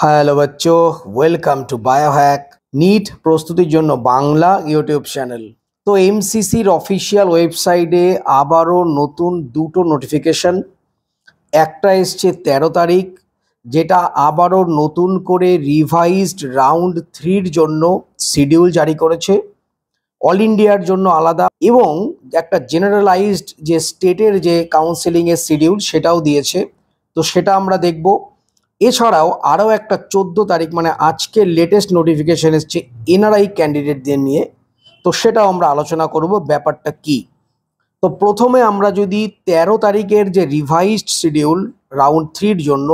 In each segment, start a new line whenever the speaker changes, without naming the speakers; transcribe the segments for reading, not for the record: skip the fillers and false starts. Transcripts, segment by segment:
Hello বাচ্চো, welcome to Biohack. NEET প্রস্তুতির জন্য বাংলা ইউটিউব চ্যানেল। তো এমসিসির অফিসিয়াল ওয়েবসাইটে আবারও নতুন দুটো নোটিফিকেশন। একটা এসছে 13 তারিখ, যেটা আবারও নতুন করে রিভাইজড রাউন্ড 3-র জন্য শিডিউল জারি করেছে, অল ইন্ডিয়ার জন্য আলাদা, এবং একটা জেনারেলাইজড যে স্টেটের যে কাউন্সেলিংয়ের শিডিউল সেটাও দিয়েছে। তো সেটা আমরা দেখব। এছাড়াও আরও একটা 14 তারিখ মানে আজকে লেটেস্ট নোটিফিকেশন এসছে এনআরআই ক্যান্ডিডেটদের নিয়ে। তো সেটাও আমরা আলোচনা করব ব্যাপারটা কি। তো প্রথমে আমরা যদি 13 তারিখের যে রিভাইজড শিডিউল রাউন্ড 3-র জন্য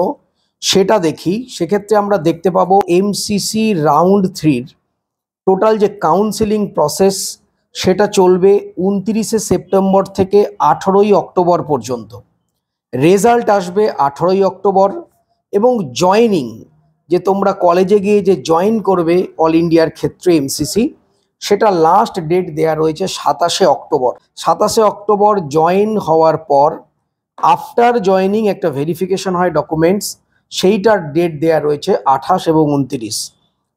সেটা দেখি, সেক্ষেত্রে আমরা দেখতে পাবো এমসিসি রাউন্ড 3-র টোটাল যে কাউন্সেলিং প্রসেস সেটা চলবে 29শে সেপ্টেম্বর থেকে 18ই অক্টোবর পর্যন্ত। রেজাল্ট আসবে 18ই অক্টোবর, এবং জয়েনিং যে তোমরা কলেজে গিয়ে যে জয়েন করবে অল ইন্ডিয়ার ক্ষেত্রে এমসিসি, সেটা লাস্ট ডেট দেয়া রয়েছে 27শে অক্টোবর। 27শে অক্টোবর জয়েন হওয়ার পর আফটার জয়েনিং একটা ভেরিফিকেশন হয় ডকুমেন্টস, সেইটার ডেট দেয়া রয়েছে 28 এবং 29।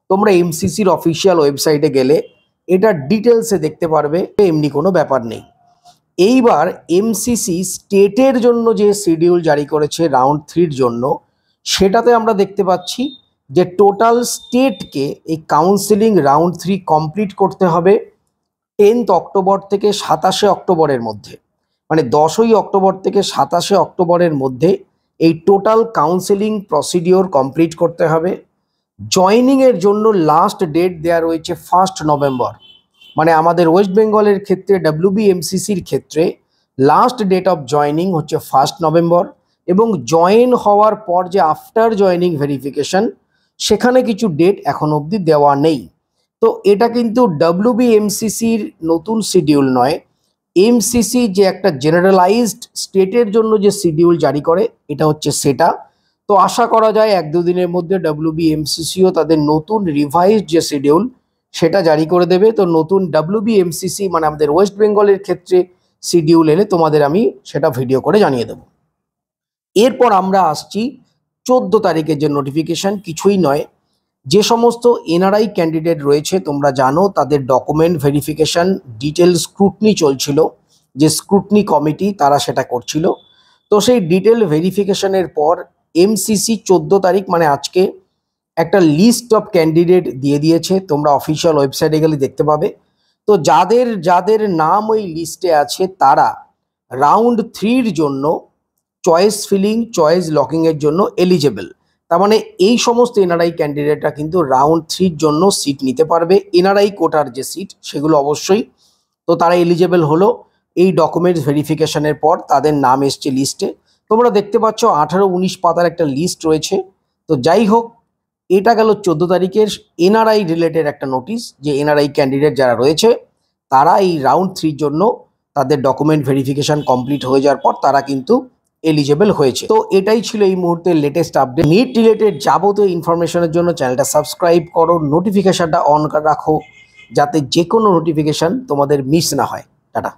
তোমরা এমসিসির অফিসিয়াল ওয়েবসাইটে গেলে এটা ডিটেলসে দেখতে পারবে, এমনি কোনো ব্যাপার নেই। এইবার এমসিসি স্টেটের জন্য যে শিডিউল জারি করেছে রাউন্ড 3-র জন্য, সেটাতে আমরা দেখতে পাচ্ছি যে টোটাল স্টেটকে এই কাউন্সেলিং রাউন্ড 3 কমপ্লিট করতে হবে 10th অক্টোবর থেকে 27শে অক্টোবরের মধ্যে, মানে 10ই অক্টোবর থেকে 27শে অক্টোবরের মধ্যে এই টোটাল কাউন্সেলিং প্রসিডিওর কমপ্লিট করতে হবে। জয়নিংয়ের জন্য লাস্ট ডেট দেওয়া রয়েছে 1 নভেম্বর, মানে আমাদের ওয়েস্ট বেঙ্গলের ক্ষেত্রে WBMCCর ক্ষেত্রে লাস্ট ডেট অফ জয়নিং হচ্ছে 1 নভেম্বর, এবং জয়েন হওয়ার পর যে আফটার জয়নিং ভেরিফিকেশন সেখানে কিছু ডেট এখন অবধি দেওয়া নেই। তো এটা কিন্তু WBMCCর নতুন শিডিউল নয়, এমসিসি যে একটা জেনারেলাইজড স্টেটের জন্য যে শিডিউল জারি করে এটা হচ্ছে সেটা। তো আশা করা যায় 1-2 দিনের মধ্যে WBMCCও তাদের নতুন রিভাইজড যে শিডিউল সেটা জারি করে দেবে। তো নতুন WBMCC মানে আমাদের ওয়েস্ট বেঙ্গলের ক্ষেত্রে শিডিউল এলে তোমাদের আমি সেটা ভিডিও করে জানিয়ে দেবো। এরপর আমরা আসছি 14 তারিখের যে নোটিফিকেশান, কিছুই নয়, যে সমস্ত এনআরআই ক্যান্ডিডেট রয়েছে তোমরা জানো তাদের ডকুমেন্ট ভেরিফিকেশান ডিটেল স্ক্রুটনি চলছিল, যে স্ক্রুটনি কমিটি তারা সেটা করছিল। তো সেই ডিটেল ভেরিফিকেশানের পর এমসিসি 14 তারিখ মানে আজকে একটা লিস্ট অফ ক্যান্ডিডেট দিয়ে দিয়েছে, তোমরা অফিসিয়াল ওয়েবসাইটে গেলে দেখতে পাবে। তো যাদের যাদের নাম ওই লিস্টে আছে তারা রাউন্ড 3-র জন্য চয়েস ফিলিং চয়েস লকিংয়ের জন্য এলিজেবল। তার মানে এই সমস্ত এনআরআই ক্যান্ডিডেটরা কিন্তু রাউন্ড 3-র জন্য সিট নিতে পারবে, এনআরআই কোটার যে সিট সেগুলো অবশ্যই। তো তারা এলিজেবল হলো এই ডকুমেন্টস ভেরিফিকেশনের পর, তাদের নাম এসছে লিস্টে। তোমরা দেখতে পাচ্ছ 18-19 পাতার একটা লিস্ট রয়েছে। তো যাই হোক, এটা গেল 14 তারিখের এনআরআই রিলেটেড একটা নোটিশ, যে এনআরআই ক্যান্ডিডেট যারা রয়েছে তারা এই রাউন্ড 3-র জন্য তাদের ডকুমেন্ট ভেরিফিকেশন কমপ্লিট হয়ে যাওয়ার পর তারা কিন্তু এলিজেবল হয়েছে। তো এটাই ছিল এই মুহূর্তে লেটেস্ট আপডেট। নিট রিলেটেড যাবতীয় ইনফরমেশনের জন্য চ্যানেলটা সাবস্ক্রাইব করো, নোটিফিকেশনটা অন রাখো, যাতে যে কোনো নোটিফিকেশন তোমাদের মিস না হয়। টাটা।